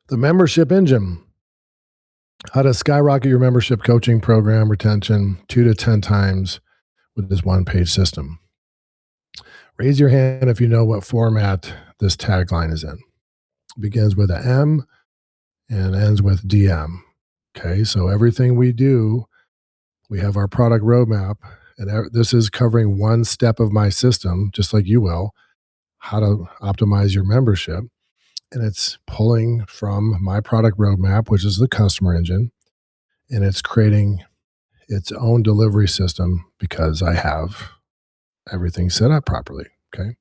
The membership engine, how to skyrocket your membership coaching program retention 2 to 10 times with this one-page system. Raise your hand if you know what format this tagline is in. It begins with an M and ends with DM. Okay, so everything we do, we have our product roadmap, and this is covering one step of my system, just like you will, how to optimize your membership. And it's pulling from my product roadmap, which is the customer engine, and it's creating its own delivery system because I have everything set up properly. Okay.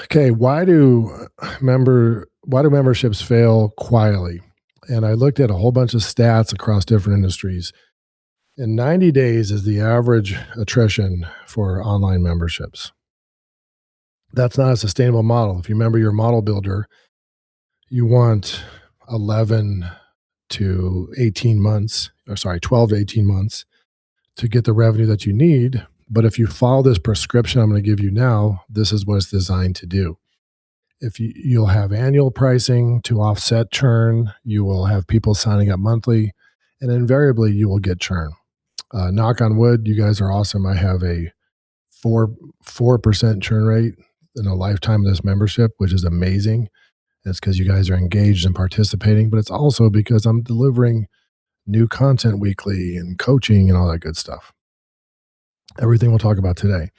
Okay. Why do memberships fail quietly? And I looked at a whole bunch of stats across different industries. And 90 days is the average attrition for online memberships. That's not a sustainable model. If you remember your model builder, you want 11 to 18 months, or sorry, 12 to 18 months to get the revenue that you need. But if you follow this prescription I'm going to give you now, this is what it's designed to do. You'll have annual pricing to offset churn, you will have people signing up monthly, and invariably you will get churn. Knock on wood, you guys are awesome. I have a 4% churn rate in a lifetime of this membership, which is amazing. It's because you guys are engaged and participating, but it's also because I'm delivering new content weekly and coaching and all that good stuff. Everything we'll talk about today.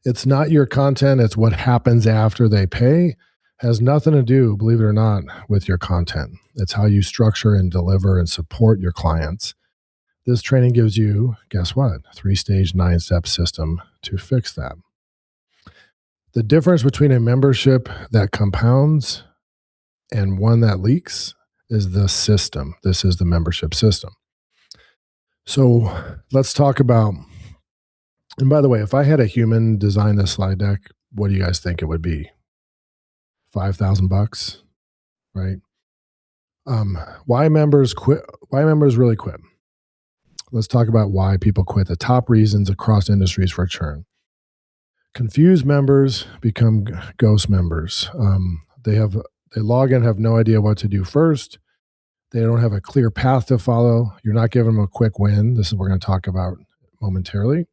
It's not your content, it's what happens after they pay. Has nothing to do, believe it or not, with your content. It's how you structure and deliver and support your clients. This training gives you, guess what? 3-stage, 9-step system to fix that. The difference between a membership that compounds and one that leaks is the system. This is the membership system. So let's talk about, and by the way, if I had a human design this slide deck, what do you guys think it would be? $5,000, right? Why members quit? Why members really quit? Let's talk about why people quit. The top reasons across industries for churn. Confused members become ghost members. They log in, have no idea what to do first. They don't have a clear path to follow. You're not giving them a quick win. This is what we're going to talk about momentarily.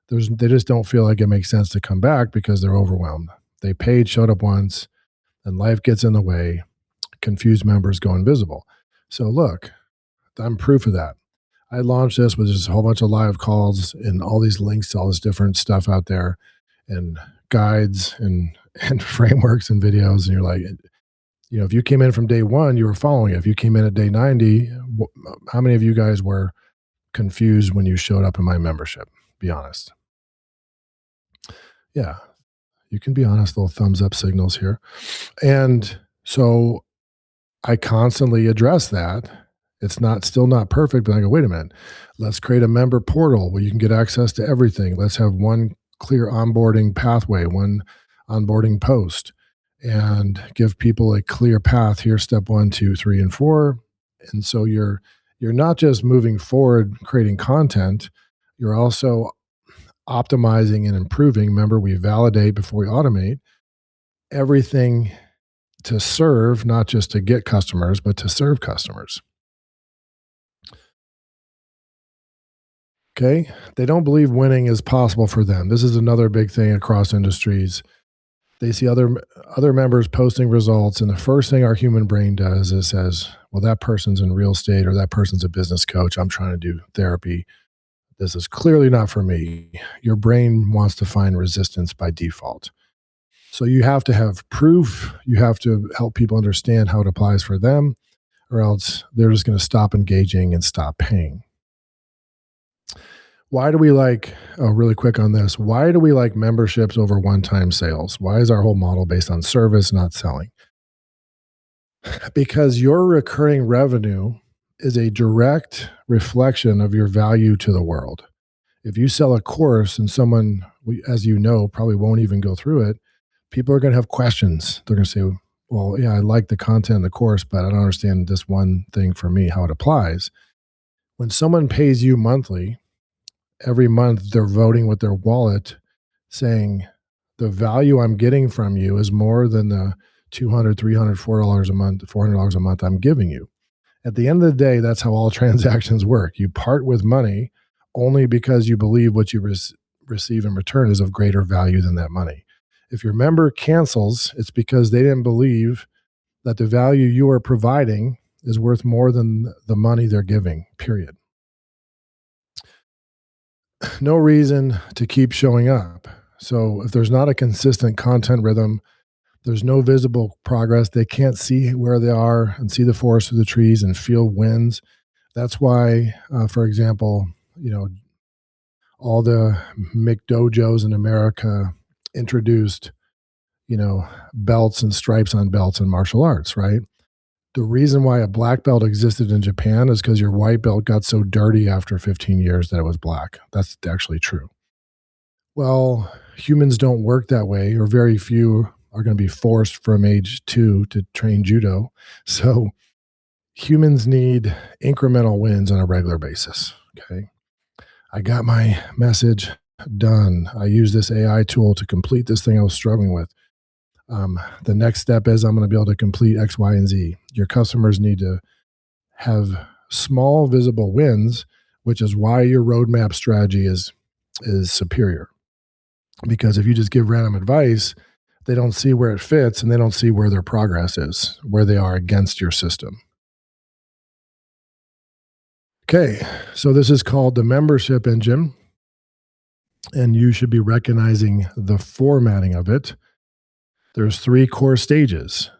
They just don't feel like it makes sense to come back because they're overwhelmed. They paid, showed up once, and life gets in the way. Confused members go invisible. So look, I'm proof of that. I launched this with just a whole bunch of live calls and all these links to all this different stuff out there and guides and frameworks and videos. And you're like, if you came in from day one, you were following it. If you came in at day 90, how many of you guys were confused when you showed up in my membership? Be honest. Yeah, you can be honest, little thumbs up signals here. And so I constantly address that. It's still not perfect, but I go, wait a minute, let's create a member portal where you can get access to everything. Let's have one clear onboarding pathway, one onboarding post, and give people a clear path. Here's step 1, 2, 3, and 4. And so you're not just moving forward, creating content, you're also optimizing and improving. Remember, we validate before we automate everything to serve, not just to get customers, but to serve customers. Okay. They don't believe winning is possible for them. This is another big thing across industries. They see other members posting results, and the first thing our human brain does is says, well, that person's in real estate or that person's a business coach. I'm trying to do therapy. This is clearly not for me. Your brain wants to find resistance by default. So you have to have proof. You have to help people understand how it applies for them, or else they're just going to stop engaging and stop paying. Why do we really quick on this, why do we like memberships over one-time sales? Why is our whole model based on service, not selling? Because your recurring revenue is a direct reflection of your value to the world. If you sell a course and someone, as you know, probably won't even go through it, people are going to have questions. They're going to say, well, yeah, I like the content in the course, but I don't understand this one thing for me, how it applies. When someone pays you monthly, every month they're voting with their wallet saying, The value I'm getting from you is more than the 200, 300, $4 a month, $400 a month I'm giving you. At the end of the day, that's how all transactions work. You part with money only because you believe what you receive in return is of greater value than that money. If your member cancels, it's because they didn't believe that the value you are providing is worth more than the money they're giving, period. No reason to keep showing up. So if there's not a consistent content rhythm, there's no visible progress. They can't see where they are and see the forest through the trees and feel winds. That's why, for example, you know, all the McDojos in America introduced, belts and stripes on belts in martial arts, right? The reason why a black belt existed in Japan is because your white belt got so dirty after 15 years that it was black. That's actually true. Well, humans don't work that way, or very few are going to be forced from age 2 to train judo. So humans need incremental wins on a regular basis. Okay. I got my message done. I use this AI tool to complete this thing I was struggling with. The next step is I'm going to be able to complete X, Y, and Z. Your customers need to have small visible wins, which is why your roadmap strategy is superior. Because if you just give random advice, they don't see where it fits and they don't see where their progress is, where they are against your system. Okay, so this is called the membership engine, and you should be recognizing the formatting of it. There's 3 core stages.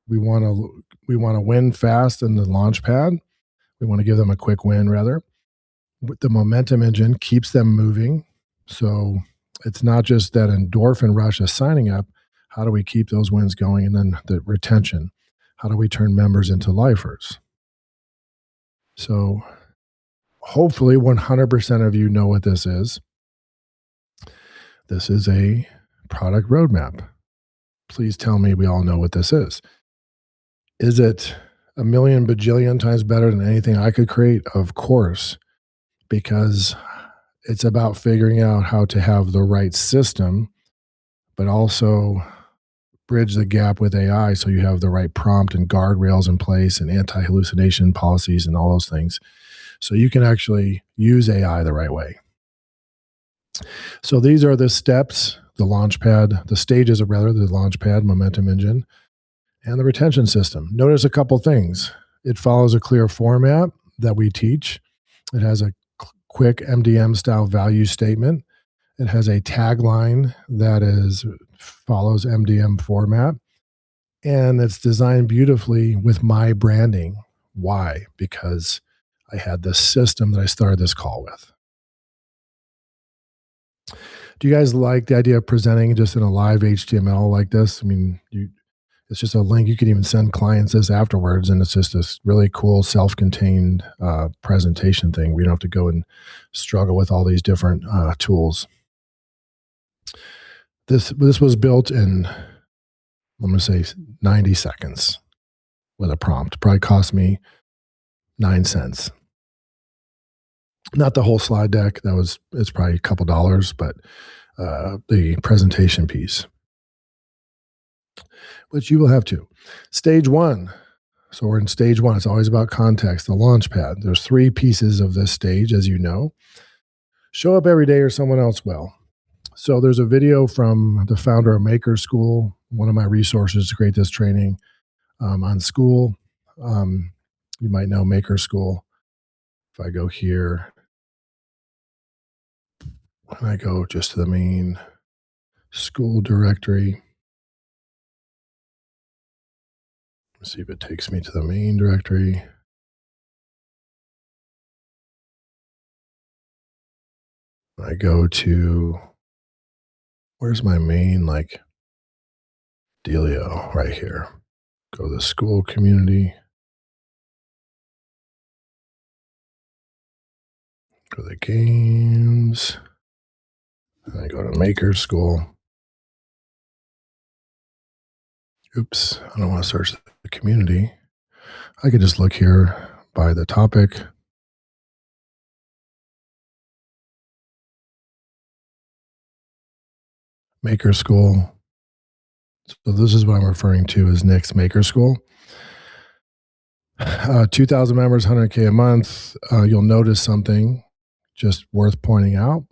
We want to win fast in the Launchpad. We want to give them a quick win rather. The momentum engine keeps them moving. So it's not just that endorphin rush of signing up. How do we keep those wins going? And then the retention. How do we turn members into lifers? So hopefully 100% of you know what this is. This is a product roadmap. Please tell me we all know what this is. Is it a million bajillion times better than anything I could create? Of course, because it's about figuring out how to have the right system, but also bridge the gap with AI so you have the right prompt and guardrails in place and anti-hallucination policies and all those things. So you can actually use AI the right way. So these are the steps, the Launchpad, the stages of rather, the Launchpad momentum engine, and the retention system. Notice a couple things. It follows a clear format that we teach. It has a quick MDM style value statement. It has a tagline that follows MDM format, and it's designed beautifully with my branding. Why? Because I had this system that I started this call with. Do you guys like the idea of presenting just in a live HTML like this? I mean, it's just a link. You can even send clients this afterwards, and it's just this really cool self-contained presentation thing. We don't have to go and struggle with all these different tools. This was built in, I'm going to say 90 seconds with a prompt. Probably cost me 9 cents. Not the whole slide deck. It's probably a couple dollars, but the presentation piece, which you will have to. Stage 1. So we're in stage 1. It's always about context, the Launchpad. There's 3 pieces of this stage, as you know. Show up every day or someone else will. So there's a video from the founder of Maker School, one of my resources to create this training on school. You might know Maker School. If I go here, and I go just to the main school directory, let's see if it takes me to the main directory. I go to, where's my main dealio? Right here. Go to the school community. Go to the games. And I go to Maker School. Oops, I don't want to search the community. I could just look here by the topic. Maker School. So this is what I'm referring to as Nick's Maker School. 2,000 members, 100K a month. You'll notice something just worth pointing out.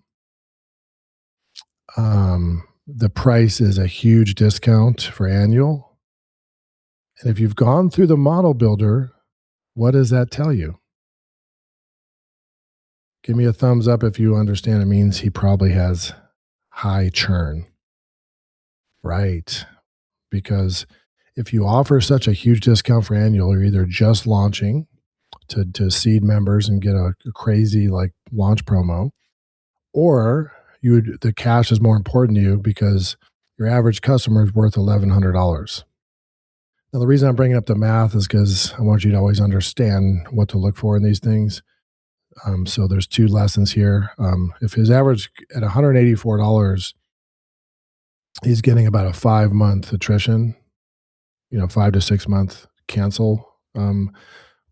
The price is a huge discount for annual. And if you've gone through the model builder, what does that tell you? Give me a thumbs up if you understand. It means he probably has high churn. Right. Because if you offer such a huge discount for annual, you're either just launching to seed members and get a crazy like launch promo, or the cash is more important to you because your average customer is worth $1,100. Now, the reason I'm bringing up the math is because I want you to always understand what to look for in these things. So there's two lessons here. If his average at $184, he's getting about a 5-month attrition, 5 to 6 month cancel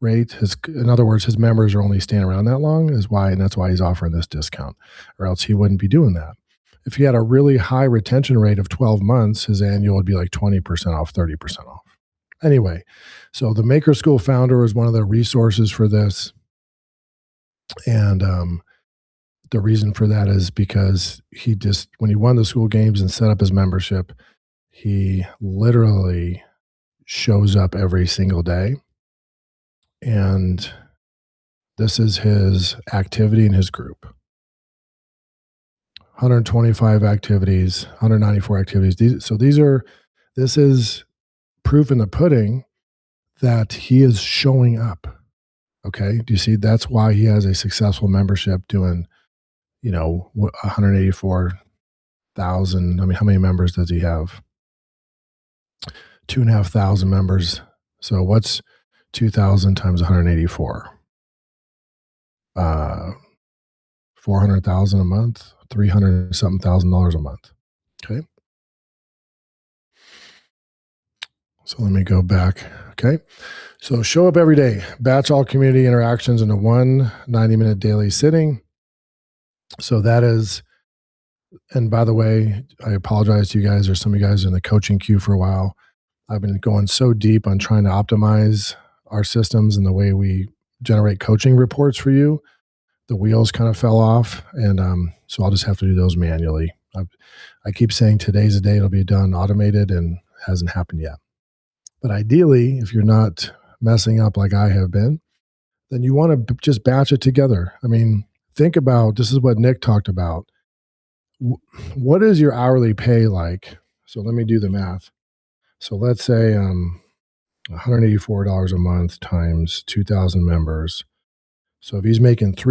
rate. In other words, his members are only staying around that long, and that's why he's offering this discount, or else he wouldn't be doing that. If he had a really high retention rate of 12 months, his annual would be like 20% off, 30% off. Anyway, so the Maker School founder is one of the resources for this. And the reason for that is because when he won the school games and set up his membership, he literally shows up every single day. And this is his activity in his group. 125 activities, 194 activities. This is proof in the pudding that he is showing up. Okay. Do you see? That's why he has a successful membership doing, 184,000. I mean, how many members does he have? 2,500 members. So what's 2,000 times 184? 400,000 a month, 300 something $1,000 a month. Okay. So let me go back. Okay. So show up every day, batch all community interactions into one 90-minute daily sitting. So that is, and by the way, I apologize to you guys, or some of you guys are in the coaching queue for a while. I've been going so deep on trying to optimize our systems and the way we generate coaching reports for you. The wheels kind of fell off. And so I'll just have to do those manually. I keep saying today's the day it'll be done automated, and hasn't happened yet. But ideally, if you're not messing up like I have been, then you want to just batch it together. I mean, think about, this is what Nick talked about. What is your hourly pay like? So let me do the math. So let's say $184 a month times 2,000 members. So if he's making top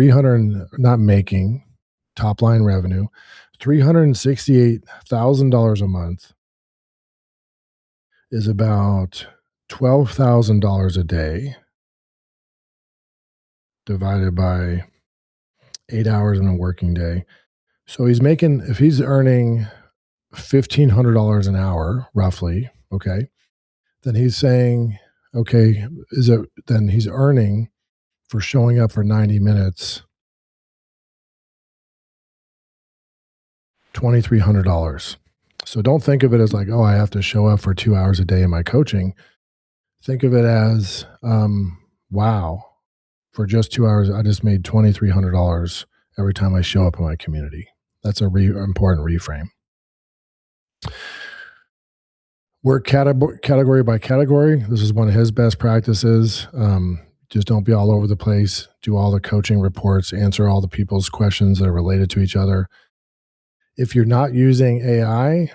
line revenue, $368,000 a month is about $12,000 a day divided by 8 hours in a working day. So if he's earning $1,500 an hour, roughly, okay, then he's saying, okay, then he's earning for showing up for 90 minutes, $2,300. So don't think of it as like, oh, I have to show up for 2 hours a day in my coaching. Think of it as, wow, for just 2 hours, I just made $2,300 every time I show up in my community. That's a important reframe. Work category by category. This is one of his best practices. Just don't be all over the place. Do all the coaching reports, answer all the people's questions that are related to each other. If you're not using AI,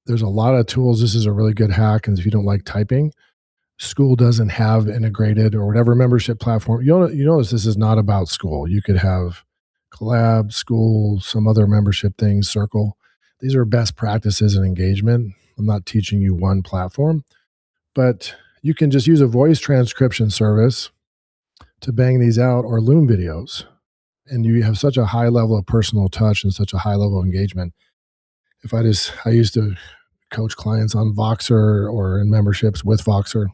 there's a lot of tools. This is a really good hack. And if you don't like typing, School doesn't have integrated, or whatever membership platform. You notice this is not about School. You could have Collab, School, some other membership things, Circle. These are best practices in engagement. I'm not teaching you one platform, but you can just use a voice transcription service to bang these out, or Loom videos. And you have such a high level of personal touch and such a high level of engagement. I used to coach clients on Voxer or in memberships with Voxer.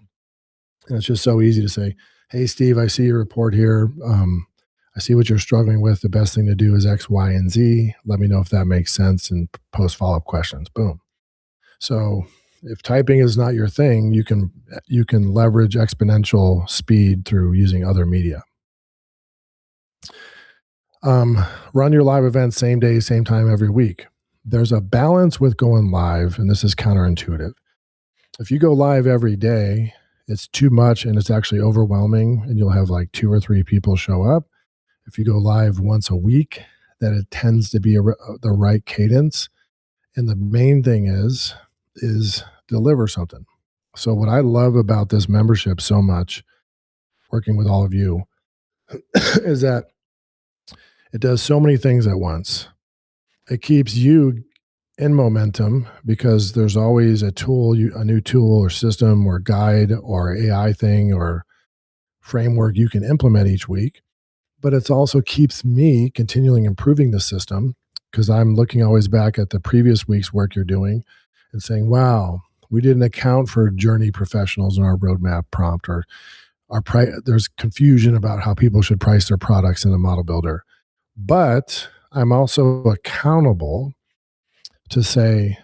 And it's just so easy to say, hey, Steve, I see your report here. I see what you're struggling with. The best thing to do is X, Y, and Z. Let me know if that makes sense and post follow up questions. Boom. So if typing is not your thing, you can leverage exponential speed through using other media. Run your live events same day, same time every week. There's a balance with going live, and this is counterintuitive. If you go live every day, it's too much and it's actually overwhelming, and you'll have like 2 or 3 people show up. If you go live once a week, then it tends to be the right cadence. And the main thing is deliver something. So what I love about this membership so much, working with all of you, is that it does so many things at once. It keeps you in momentum because there's always a tool, a new tool or system or guide or AI thing or framework you can implement each week. But it also keeps me continually improving the system because I'm looking always back at the previous week's work you're doing and saying, wow, we didn't account for journey professionals in our roadmap prompt, or there's confusion about how people should price their products in the model builder. But I'm also accountable to say,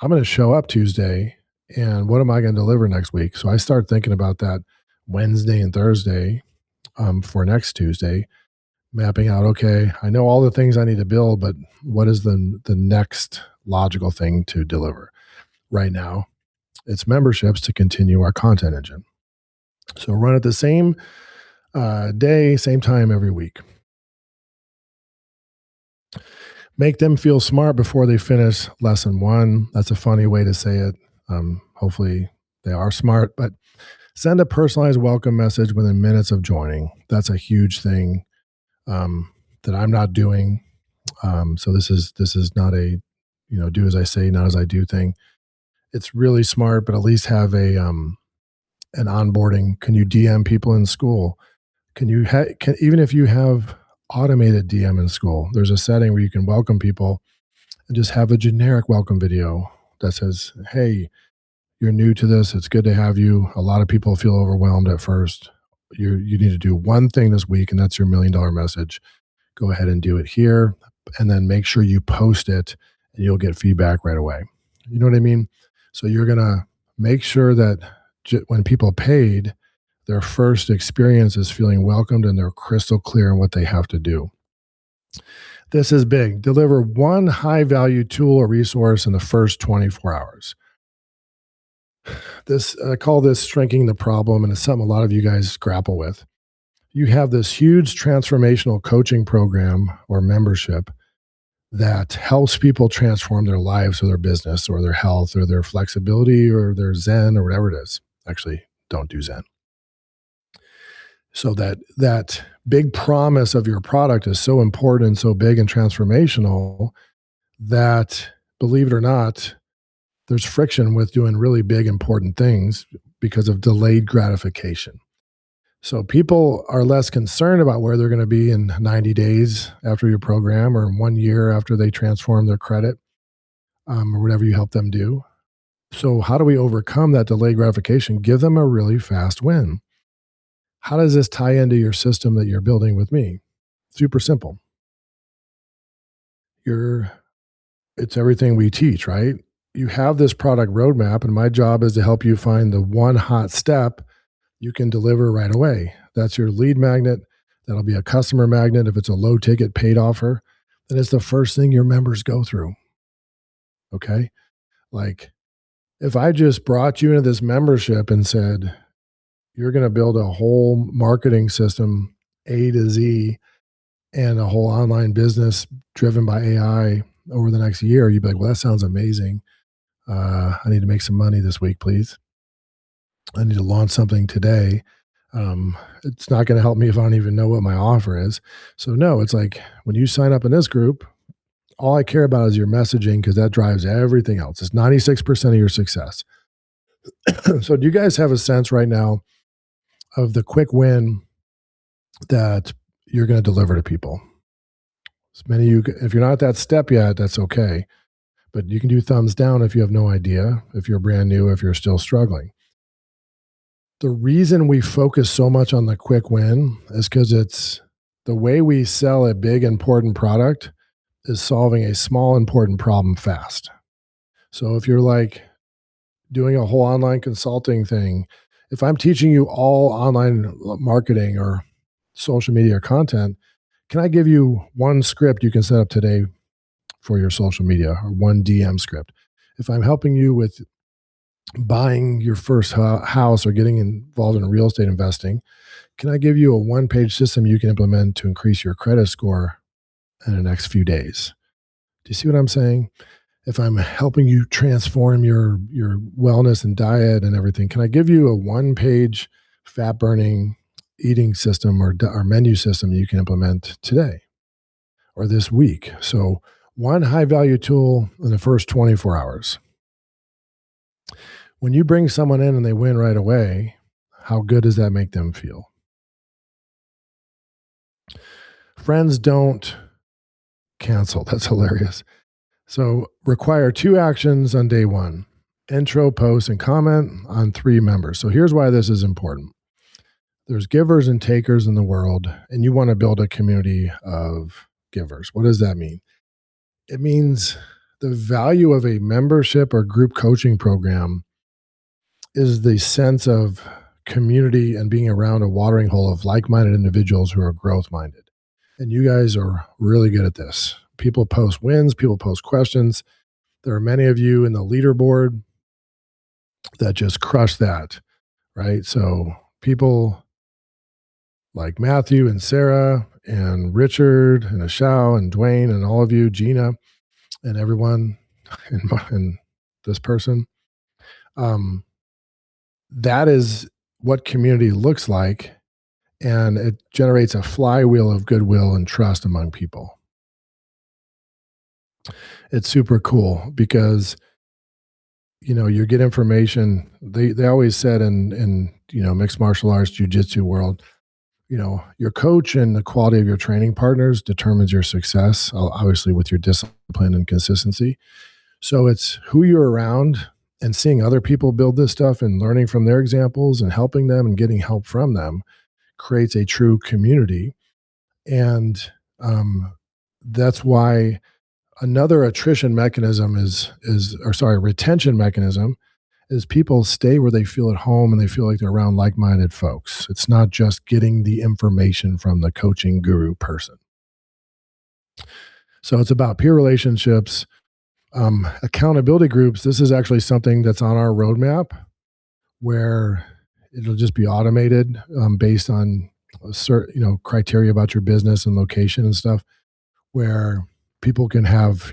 I'm going to show up Tuesday and what am I going to deliver next week? So I start thinking about that Wednesday and Thursday for next Tuesday, mapping out, okay, I know all the things I need to build, but what is the next logical thing to deliver? Right now, it's memberships to continue our content engine. So run at the same day, same time every week. Make them feel smart before they finish lesson 1. That's a funny way to say it. Hopefully they are smart, but send a personalized welcome message within minutes of joining. That's a huge thing that I'm not doing. So this is not a, do as I say, not as I do thing. It's really smart, but at least have an onboarding. Can you DM people in school? Can even if you have automated DM in school, there's a setting where you can welcome people and just have a generic welcome video that says, hey, you're new to this. It's good to have you. A lot of people feel overwhelmed at first. You need to do one thing this week, and that's your $1 million message. Go ahead and do it here, and then make sure you post it, and you'll get feedback right away. You know what I mean? So you're going to make sure that when people paid, their first experience is feeling welcomed and they're crystal clear on what they have to do. This is big. Deliver one high value tool or resource in the first 24 hours. I call this shrinking the problem, and it's something a lot of you guys grapple with. You have this huge transformational coaching program or membership that helps people transform their lives or their business or their health or their flexibility or their Zen or whatever it is. Actually, don't do Zen. So that big promise of your product is so important and so big and transformational that, believe it or not, there's friction with doing really big, important things because of delayed gratification. So people are less concerned about where they're going to be in 90 days after your program or 1 year after they transform their credit or whatever you help them do. So how do we overcome that delayed gratification? Give them a really fast win. How does this tie into your system that you're building with me? Super simple. It's everything we teach, right? You have this product roadmap, and my job is to help you find the one hot step you can deliver right away. That's your lead magnet. That'll be a customer magnet if it's a low ticket paid offer. Then it's the first thing your members go through. Okay? Like if I just brought you into this membership and said, you're going to build a whole marketing system A to Z and a whole online business driven by AI over the next year, you'd be like, well, that sounds amazing. I need to make some money this week, please. I need to launch something today. It's not going to help me if I don't even know what my offer is. So no, it's like when you sign up in this group, all I care about is your messaging because that drives everything else. It's 96% of your success. So do you guys have a sense right now of the quick win that you're going to deliver to people? As many of you, if you're not at that step yet, that's okay. But you can do thumbs down if you have no idea, if you're brand new, if you're still struggling. The reason we focus so much on the quick win is because it's The way we sell a big, important product is solving a small, important problem fast. So if you're like doing a whole online consulting thing, if I'm teaching you all online marketing or social media content, can I give you one script you can set up today for your social media or one DM script? If I'm helping you with buying your first house or getting involved in real estate investing, can I give you a one-page system you can implement to increase your credit score in the next few days? Do you see what I'm saying? If I'm helping you transform your wellness and diet and everything, can I give you a one-page fat burning eating system or menu system you can implement today or this week? So one high value tool in the first 24 hours. When you bring someone in and they win right away, how good does that make them feel? Friends don't cancel. That's hilarious. So require 2 actions on day 1. Intro, post, and comment on 3 members. So here's why this is important. There's givers and takers in the world, and you want to build a community of givers. What does that mean? It means the value of a membership or group coaching program is the sense of community and being around a watering hole of like-minded individuals who are growth-minded. And you guys are really good at this. People post wins, people post questions. There are many of you in the leaderboard that just crush that, right? So people like Matthew and Sarah and Richard and Ashao and Dwayne and all of you, Gina and everyone and this person. That is what community looks like, and it generates a flywheel of goodwill and trust among people. It's super cool because you get information. They always said in mixed martial arts, jiu-jitsu world, your coach and the quality of your training partners determines your success, obviously with your discipline and consistency. So it's who you're around and seeing other people build this stuff and learning from their examples and helping them and getting help from them creates a true community. And that's why another attrition mechanism retention mechanism is people stay where they feel at home and they feel like they're around like-minded folks. It's not just getting the information from the coaching guru person. So it's about peer relationships, accountability groups. This is actually something that's on our roadmap where it'll just be automated based on certain criteria about your business and location and stuff, where people can have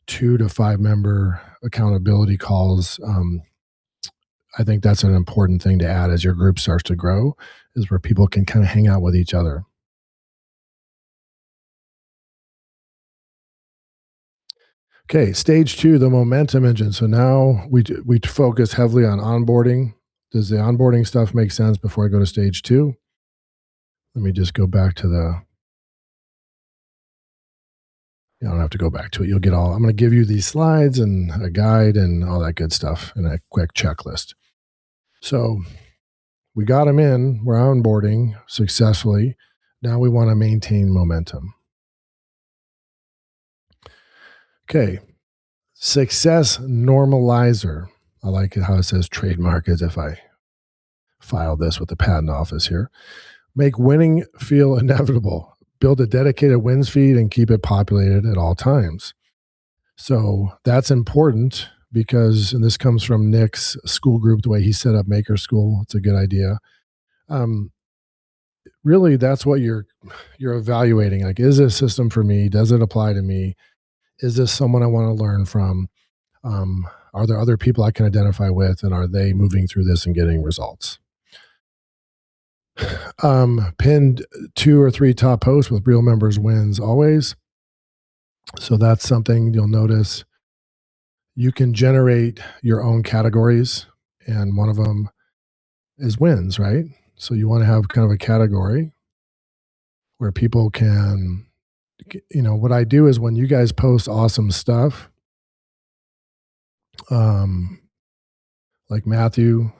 2 to 5 member accountability calls. I think that's an important thing to add as your group starts to grow, is where people can kind of hang out with each other. Okay, stage 2, the momentum engine. So now we focus heavily on onboarding. Does the onboarding stuff make sense before I go to stage 2? Let me just go back to you don't have to go back to it. You'll get I'm going to give you these slides and a guide and all that good stuff and a quick checklist. So we got them in, we're onboarding successfully. Now we want to maintain momentum. Okay. Success normalizer. I like how it says trademark as if I filed this with the patent office here. Make winning feel inevitable. Build a dedicated wins feed and keep it populated at all times. So that's important because, and this comes from Nick's school group, the way he set up Maker School. It's a good idea. Really, that's what you're evaluating. Like, is this system for me? Does it apply to me? Is this someone I want to learn from? Are there other people I can identify with, and are they moving through this and getting results? Pinned 2 or 3 top posts with real members wins always. So that's something you'll notice. You can generate your own categories, and one of them is wins, right? So you want to have kind of a category where people can, what I do is when you guys post awesome stuff, like Matthew,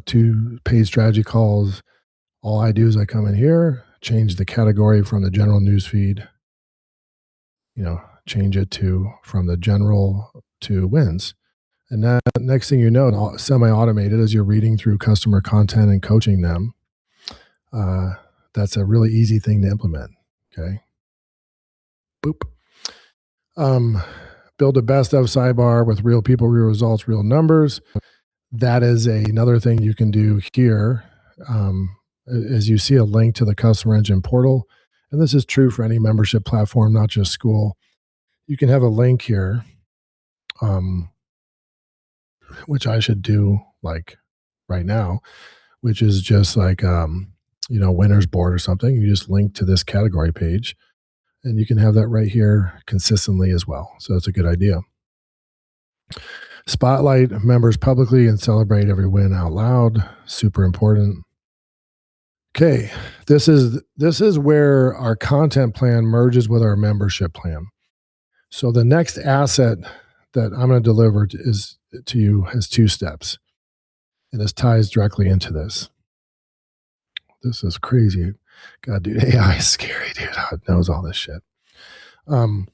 2 paid strategy calls, all I do is I come in here, change the category from the general news feed, change it to from the general to wins. And that next thing you know, semi-automated as you're reading through customer content and coaching them, uh, that's a really easy thing to implement. Okay. Boop. Um, Build a best of sidebar with real people, real results, real numbers. That is another thing you can do here. As you see a link to the customer engine portal, and this is true for any membership platform, not just school, you can have a link here, um, which I should do like right now, which is just like, winners board or something. You just link to this category page and you can have that right here consistently as well. So it's a good idea. Spotlight members publicly and celebrate every win out loud. Super important. Okay, this is where our content plan merges with our membership plan. So the next asset that I'm going to deliver to you has two steps, and this ties directly into this. This is crazy. God, dude, AI is scary, dude. It knows all this shit. Do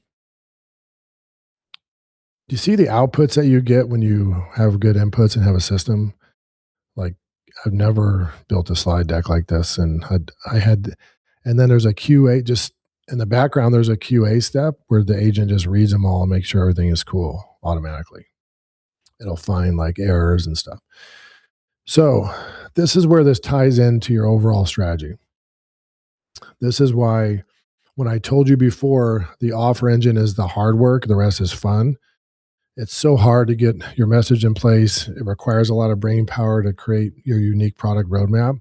you see the outputs that you get when you have good inputs and have a system? Like, I've never built a slide deck like this, and and then there's a QA just in the background. There's a QA step where the agent just reads them all and makes sure everything is cool automatically. It'll find like errors and stuff. So this is where this ties into your overall strategy. This is why when I told you before, the offer engine is the hard work, the rest is fun. It's so hard to get your message in place. It requires a lot of brain power to create your unique product roadmap.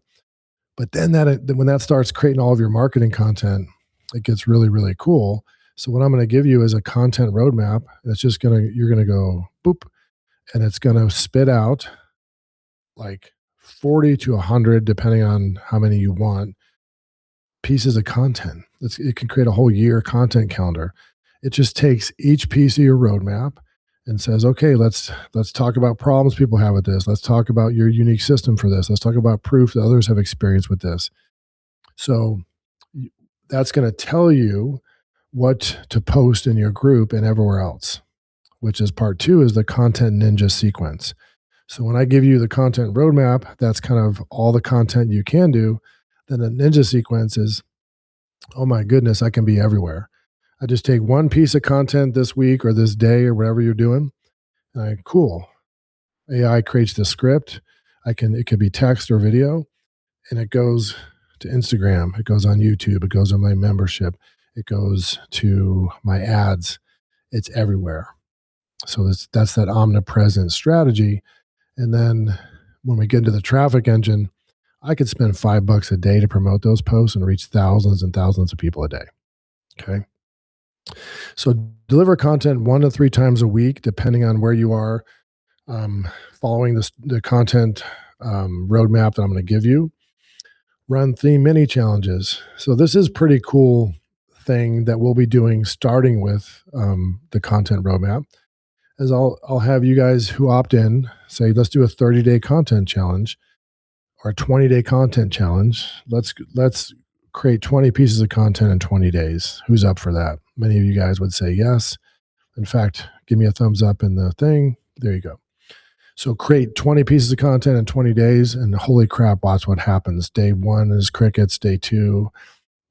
But then when that starts creating all of your marketing content, it gets really, really cool. So what I'm going to give you is a content roadmap. It's just you're going to go boop, and it's going to spit out like 40 to 100, depending on how many you want, pieces of content. It can create a whole year content calendar. It just takes each piece of your roadmap and says, okay, let's talk about problems people have with this. Let's talk about your unique system for this. Let's talk about proof that others have experience with this. So that's going to tell you what to post in your group and everywhere else, which is part two, is the content ninja sequence. So when I give you the content roadmap, that's kind of all the content you can do. Then the ninja sequence is, oh my goodness, I can be everywhere. I just take one piece of content this week or this day or whatever you're doing. And cool. AI creates the script. It could be text or video, and it goes to Instagram. It goes on YouTube. It goes on my membership. It goes to my ads. It's everywhere. So that's that omnipresent strategy. And then when we get into the traffic engine, I could spend $5 a day to promote those posts and reach thousands and thousands of people a day. Okay. So deliver content 1 to 3 times a week, depending on where you are, following the content roadmap that I'm going to give you. Run theme mini challenges. So this is pretty cool thing that we'll be doing, starting with the content roadmap. As I'll have you guys who opt in say, let's do a 30-day content challenge or a 20-day content challenge. Let's create 20 pieces of content in 20 days. Who's up for that? Many of you guys would say yes. In fact, give me a thumbs up in the thing. There you go. So create 20 pieces of content in 20 days, and holy crap, watch what happens. Day 1 is crickets. Day 2,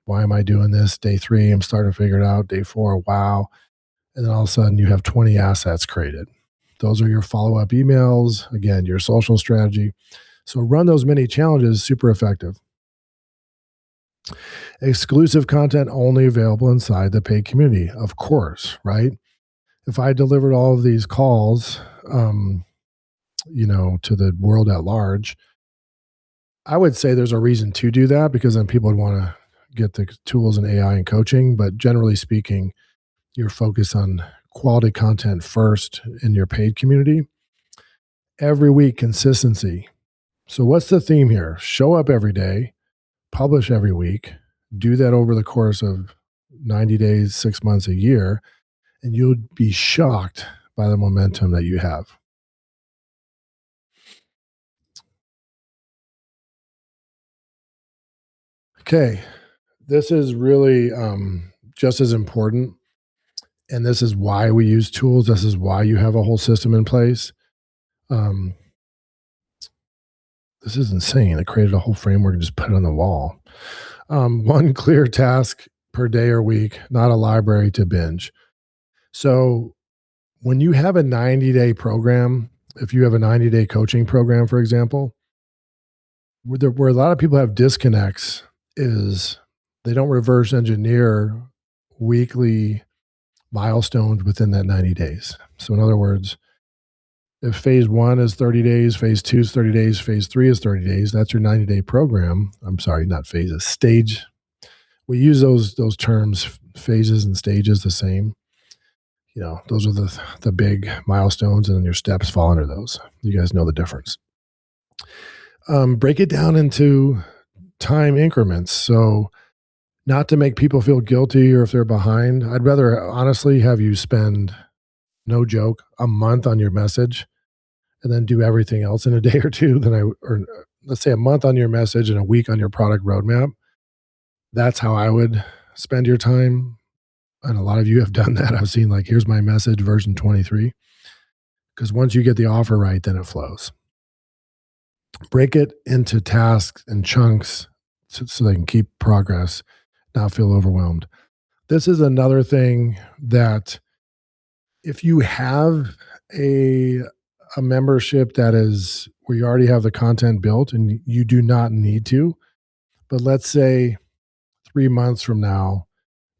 why am I doing this? Day 3, I'm starting to figure it out. Day 4, wow. And then all of a sudden you have 20 assets created. Those are your follow-up emails. Again, your social strategy. So run those mini challenges, super effective. Exclusive content only available inside the paid community, of course, right? If I delivered all of these calls, to the world at large, I would say there's a reason to do that, because then people would want to get the tools in AI and coaching. But generally speaking, you're focused on quality content first in your paid community. Every week, consistency. So what's the theme here? Show up every day, publish every week, do that over the course of 90 days, 6 months, a year, and you'll be shocked by the momentum that you have. Okay. This is really just as important. And this is why we use tools. This is why you have a whole system in place. Um, this is insane. I created a whole framework and just put it on the wall. One clear task per day or week, not a library to binge. So when you have a 90-day program, if you have a 90-day coaching program, for example, where a lot of people have disconnects is they don't reverse engineer weekly milestones within that 90 days. So in other words, if phase one is 30 days, phase two is 30 days, phase three is 30 days, that's your 90-day program. I'm sorry, not phases, stage. We use those terms, phases and stages, the same. Those are the big milestones, and then your steps fall under those. You guys know the difference. Break it down into time increments. So not to make people feel guilty or if they're behind, I'd rather honestly have you spend, no joke, a month on your message and then do everything else in a day or two or let's say a month on your message and a week on your product roadmap. That's how I would spend your time. And a lot of you have done that. I've seen like, here's my message version 23. Because once you get the offer right, then it flows. Break it into tasks and chunks so they can keep progress, not feel overwhelmed. This is another thing that if you have a membership that is where you already have the content built and you do not need to, but let's say 3 months from now,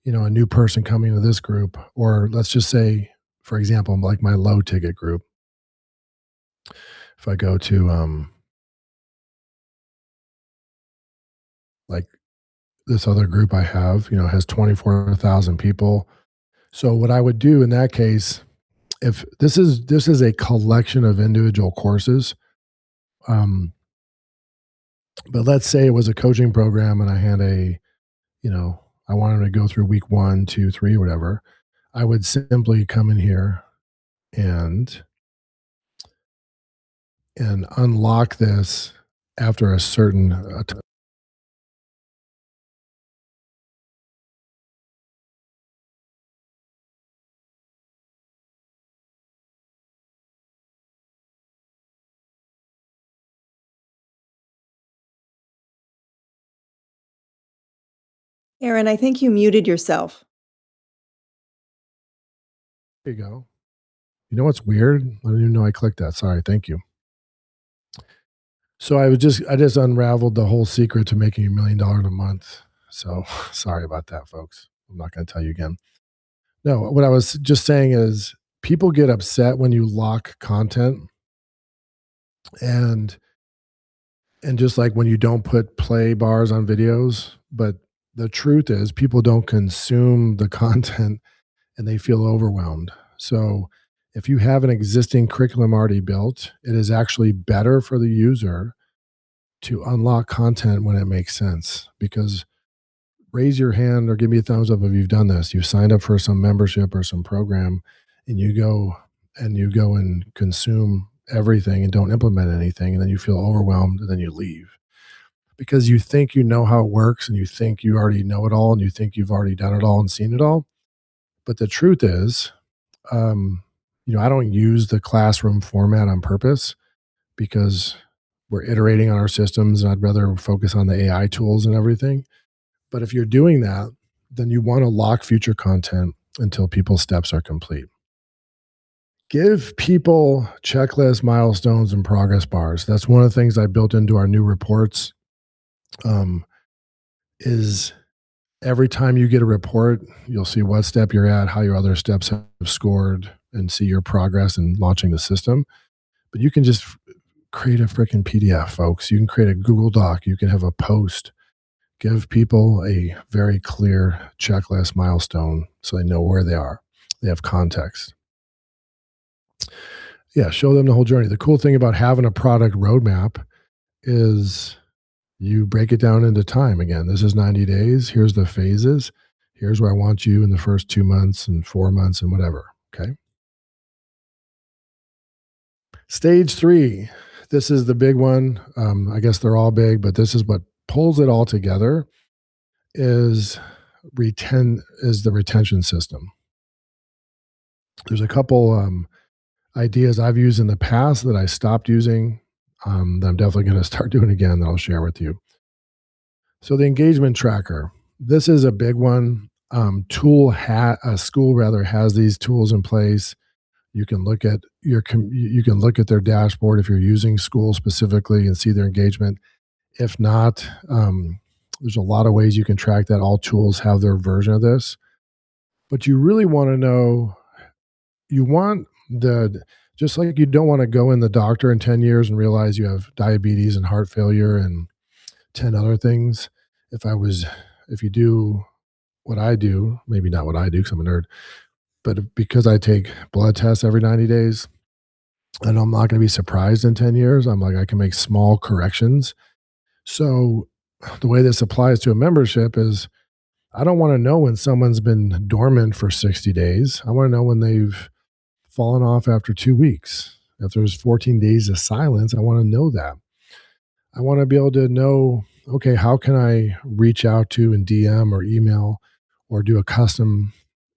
a new person coming to this group, or let's just say, for example, like my low ticket group, if I go to like this other group I have, has 24,000 people. So what I would do in that case, if this is a collection of individual courses, um, but let's say it was a coaching program and I had I wanted to go through week 1, 2, 3, whatever. I would simply come in here and unlock this after a certain Aaron, I think you muted yourself. there you go. You know what's weird? I didn't even know I clicked that. Sorry. Thank you. So I just unraveled the whole secret to making $1 million a month. So sorry about that, folks. I'm not going to tell you again. No, what I was just saying is people get upset when you lock content, and just like when you don't put play bars on videos, but the truth is people don't consume the content and they feel overwhelmed. So if you have an existing curriculum already built, it is actually better for the user to unlock content when it makes sense. Because raise your hand or give me a thumbs up if you've done this. You've signed up for some membership or some program, and you go and consume everything and don't implement anything, and then you feel overwhelmed and then you leave because you think you know how it works and you think you already know it all and you think you've already done it all and seen it all. But the truth is, I don't use the classroom format on purpose because we're iterating on our systems and I'd rather focus on the AI tools and everything. But if you're doing that, then you want to lock future content until people's steps are complete. Give people checklists, milestones, and progress bars. That's one of the things I built into our new reports. Is every time you get a report, you'll see what step you're at, how your other steps have scored, and see your progress in launching the system. But you can just create a freaking PDF, folks. You can create a Google Doc. You can have a post. Give people a very clear checklist milestone so they know where they are. They have context. Yeah, show them the whole journey. The cool thing about having a product roadmap is you break it down into time. Again, this is 90 days. Here's the phases. Here's where I want you in the first 2 months and 4 months and whatever. Okay. Stage 3. This is the big one. I guess they're all big, but this is what pulls it all together. is the retention system. There's a couple ideas I've used in the past that I stopped using, that I'm definitely going to start doing again, that I'll share with you. So the engagement tracker, this is a big one. A school rather has these tools in place. You can look at you can look at their dashboard if you're using school specifically and see their engagement. If not, there's a lot of ways you can track that. All tools have their version of this, but you really want to know. You want the Just like you don't want to go in the doctor in 10 years and realize you have diabetes and heart failure and 10 other things. If I was, if you do what I do, maybe not what I do because I'm a nerd, but because I take blood tests every 90 days, and I'm not going to be surprised in 10 years, I'm like, I can make small corrections. So the way this applies to a membership is I don't want to know when someone's been dormant for 60 days. I want to know when they've fallen off after 2 weeks. If there's 14 days of silence, I want to know that. I want to be able to know, okay, how can I reach out to in DM or email or do a custom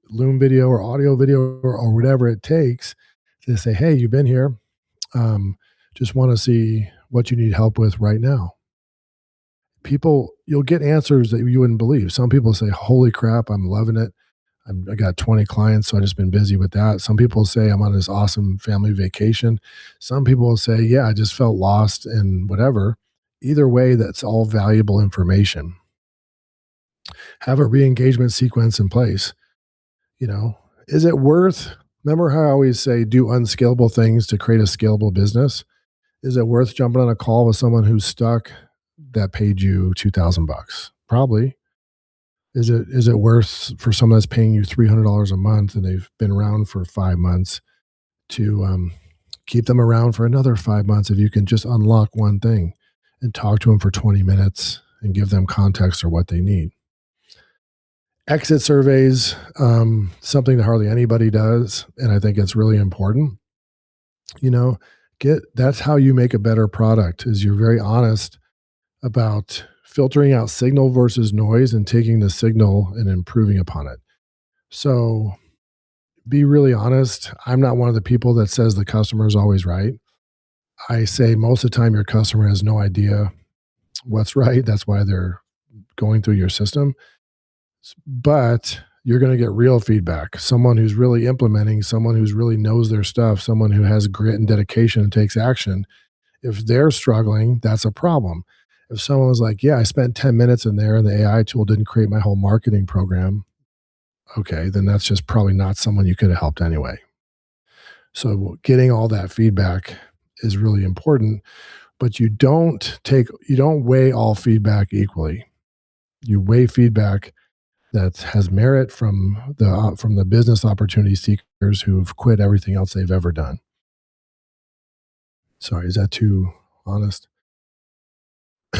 Loom video or audio video or whatever it takes to say, hey, you've been here. Um, just want to see what you need help with right now. You'll get answers that you wouldn't believe. Some people say, holy crap, I'm loving it. I got 20 clients, so I've just been busy with that. Some people say I'm on this awesome family vacation. Some people will say, yeah, I just felt lost and whatever. Either way, that's all valuable information. Have a re-engagement sequence in place. You know, is it worth, remember how I always say do unscalable things to create a scalable business? Is it worth jumping on a call with someone who's stuck that paid you 2,000 bucks? Probably. Is it worth for someone that's paying you $300 a month and they've been around for 5 months to keep them around for another 5 months if you can just unlock one thing and talk to them for 20 minutes and give them context or what they need? Exit surveys, something that hardly anybody does, and I think it's really important. You know, that's how you make a better product. Is you're very honest about filtering out signal versus noise and taking the signal and improving upon it. So be really honest. I'm not one of the people that says the customer is always right. I say most of the time your customer has no idea what's right. That's why they're going through your system. But you're going to get real feedback. Someone who's really implementing, someone who's really knows their stuff, someone who has grit and dedication and takes action. If they're struggling, that's a problem. If someone was like, yeah, I spent 10 minutes in there and the AI tool didn't create my whole marketing program, okay, then that's just probably not someone you could have helped anyway. So getting all that feedback is really important, but you don't weigh all feedback equally. You weigh feedback that has merit from the business opportunity seekers who've quit everything else they've ever done. Sorry, is that too honest?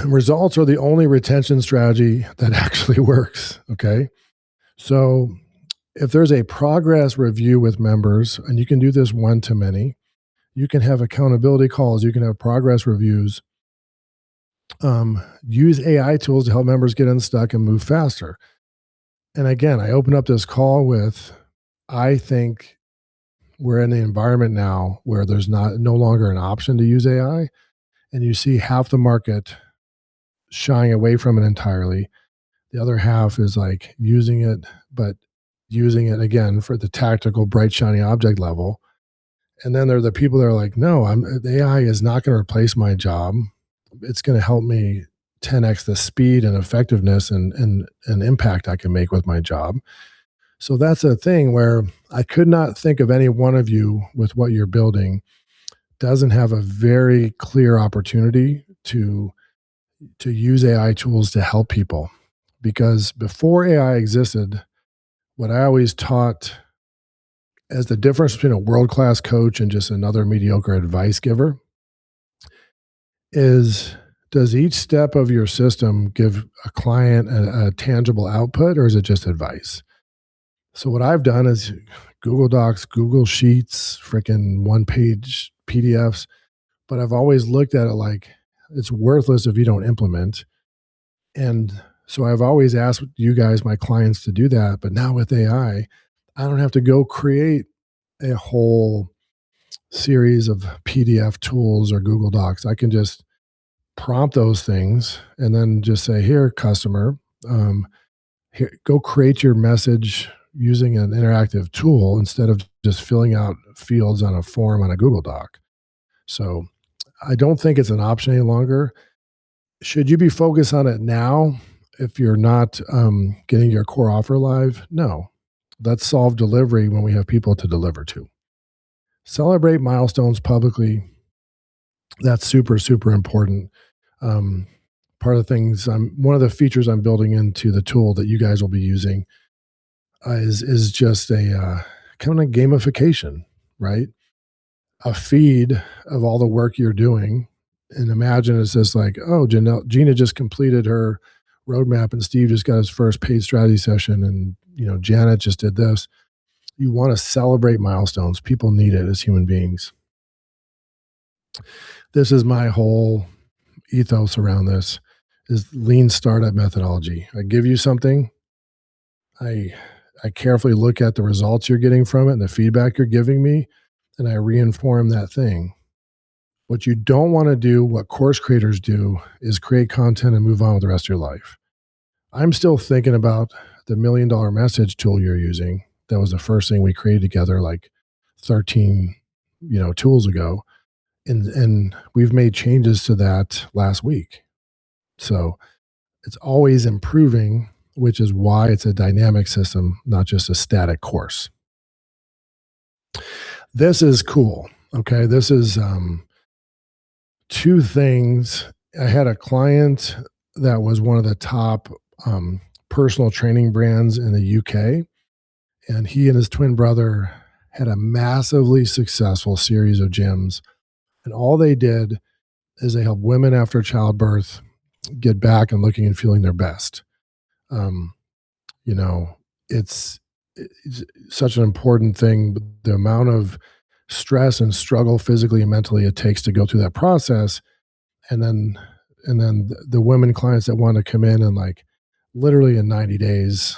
Results are the only retention strategy that actually works. Okay. So if there's a progress review with members, and you can do this one to many, you can have accountability calls, you can have progress reviews, use AI tools to help members get unstuck and move faster. And again, I open up this call with, I think we're in the environment now where there's no longer an option to use AI, and you see half the market shying away from it entirely. The other half is like using it, but using it again for the tactical, bright, shiny object level. And then there are the people that are like, no, the AI is not going to replace my job. It's going to help me 10x the speed and effectiveness and impact I can make with my job. So that's a thing where I could not think of any one of you with what you're building doesn't have a very clear opportunity to use AI tools to help people. Because before AI existed, what I always taught as the difference between a world-class coach and just another mediocre advice giver is, does each step of your system give a client a tangible output, or is it just advice? So what I've done is Google Docs, Google Sheets, freaking one-page PDFs, but I've always looked at it like it's worthless if you don't implement. And So I've always asked you guys, my clients, to do that. But now with I don't have to go create a whole series of PDF tools or Google Docs. I can just prompt those things and then just say, here, customer, um, here, go create your message using an interactive tool instead of just filling out fields on a form on a Google Doc. So I don't think it's an option any longer. Should you be focused on it now if you're not getting your core offer live? No. Let's solve delivery when we have people to deliver to. Celebrate milestones publicly. That's super, super important. Um, Part of the things one of the features I'm building into the tool that you guys will be using is just a kind of gamification, right? A feed of all the work you're doing, and imagine it's just like, oh, Gina just completed her roadmap, and Steve just got his first paid strategy session, and Janet just did this. You want to celebrate milestones. People need it as human beings. This is my whole ethos around this is lean startup methodology. I give you something, I I carefully look at the results you're getting from it and the feedback you're giving me, and I reinform that thing. What you don't want to do, what course creators do, is create content and move on with the rest of your life. I'm still thinking about the $1 million message tool you're using. That was the first thing we created together like 13, tools ago. And we've made changes to that last week. So it's always improving, which is why it's a dynamic system, not just a static course. This is cool. Okay. This is two things. I had a client that was one of the top personal training brands in the UK, and he and his twin brother had a massively successful series of gyms. And all they did is they helped women after childbirth get back and looking and feeling their best. Um, you know, it's such an important thing. But the amount of stress and struggle physically and mentally it takes to go through that process, and then the women clients that want to come in and like literally in 90 days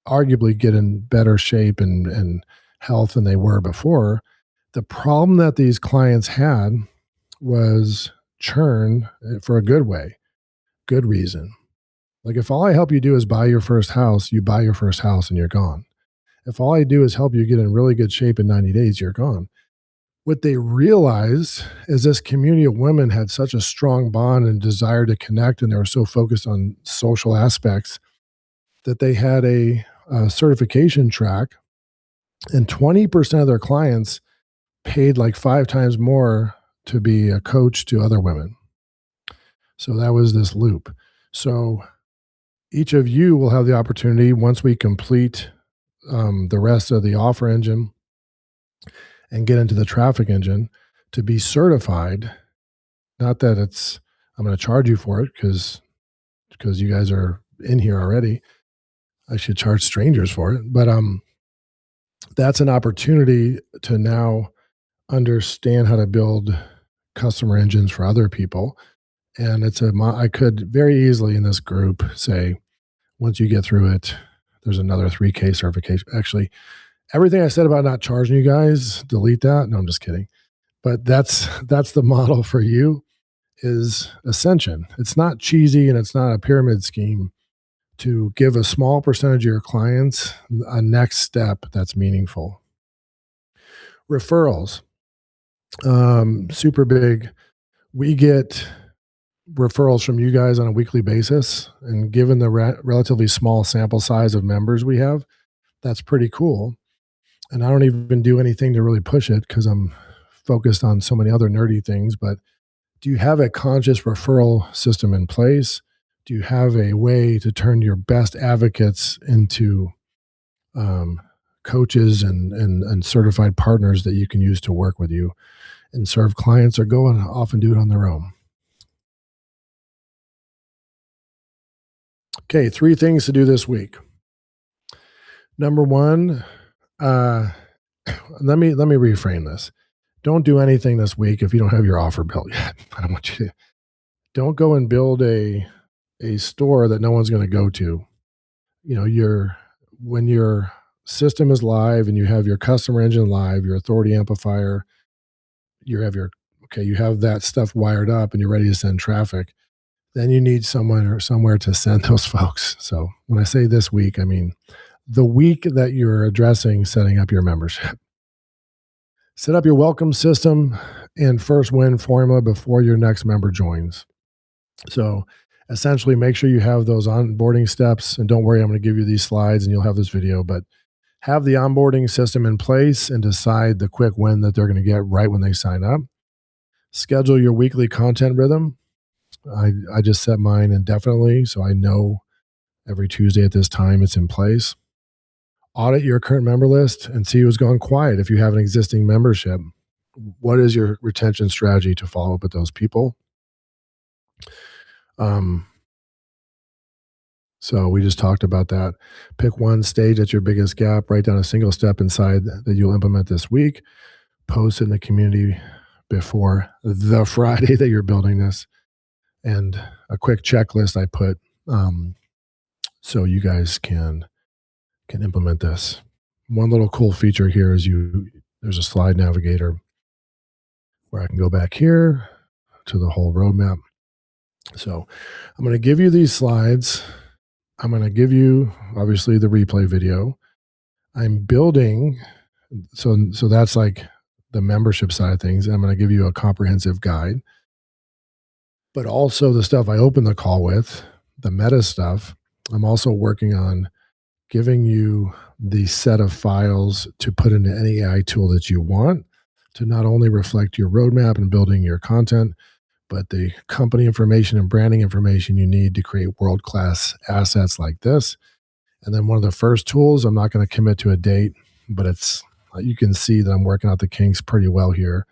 arguably get in better shape and health than they were before. The problem that these clients had was churn for a good way, good reason. Like if all I help you do is buy your first house, you buy your first house and you're gone. If all I do is help you get in really good shape in 90 days, you're gone. What they realized is this community of women had such a strong bond and desire to connect, and they were so focused on social aspects that they had a certification track, and 20% of their clients paid like 5 times more to be a coach to other women. So that was this loop. So each of you will have the opportunity once we complete the rest of the offer engine and get into the traffic engine to be certified. Not that I'm going to charge you for it because you guys are in here already. I should charge strangers for it, but that's an opportunity to now understand how to build customer engines for other people. And I could very easily in this group say, once you get through it, there's another 3K certification. Actually, everything I said about not charging you guys, delete that. No, I'm just kidding. But that's the model for you is Ascension. It's not cheesy and it's not a pyramid scheme to give a small percentage of your clients a next step that's meaningful. Referrals, super big. We get referrals from you guys on a weekly basis, and given the relatively small sample size of members we have, that's pretty cool. And I don't even do anything to really push it because I'm focused on so many other nerdy things. But do you have a conscious referral system in place? Do you have a way to turn your best advocates into coaches and certified partners that you can use to work with you and serve clients, or go and off and do it on their own? Okay, 3 things to do this week. Number 1, uh, let me reframe this. Don't do anything this week if you don't have your offer built yet. I don't want you to. Don't go and build a a store that no one's going to go to. Your when your system is live and you have your customer engine live, your authority amplifier, you have your okay, you have that stuff wired up and you're ready to send traffic. Then you need someone or somewhere to send those folks. So when I say this week, I mean the week that you're addressing setting up your membership. Set up your welcome system and first win formula before your next member joins. So essentially, make sure you have those onboarding steps. And don't worry, I'm going to give you these slides and you'll have this video, but have the onboarding system in place and decide the quick win that they're going to get right when they sign up. Schedule your weekly content rhythm. I just set mine indefinitely, so I know every Tuesday at this time it's in place. Audit your current member list and see who's gone quiet. If you have an existing membership, what is your retention strategy to follow up with those people? So we just talked about that. Pick one stage that's your biggest gap, write down a single step inside that you'll implement this week, post it in the community before the Friday that you're building this, and a quick checklist I put so you guys can implement this. One little cool feature here is there's a slide navigator where I can go back here to the whole roadmap. So I'm going to give you these slides. I'm going to give you obviously the replay video. I'm building, so that's like the membership side of things. I'm going to give you a comprehensive guide, but also the stuff I open the call with, the meta stuff. I'm also working on giving you the set of files to put into any AI tool that you want to not only reflect your roadmap and building your content, but the company information and branding information you need to create world-class assets like this. And then one of the first tools, I'm not going to commit to a date, but you can see that I'm working out the kinks pretty well here,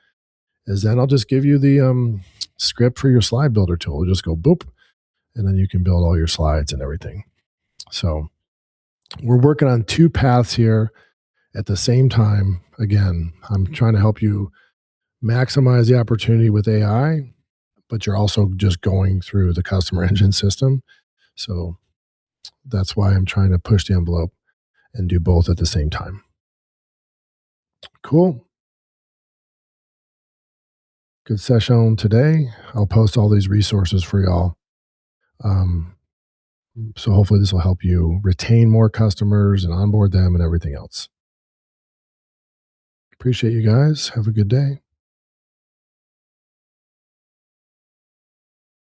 is then I'll just give you the script for your slide builder tool. Just go boop, and then you can build all your slides and everything. So we're working on two paths here at the same time. Again, I'm trying to help you maximize the opportunity with AI, but you're also just going through the customer engine system. So that's why I'm trying to push the envelope and do both at the same time. Cool. Good session today. I'll post all these resources for y'all. So hopefully this will help you retain more customers and onboard them and everything else. Appreciate you guys. Have a good day.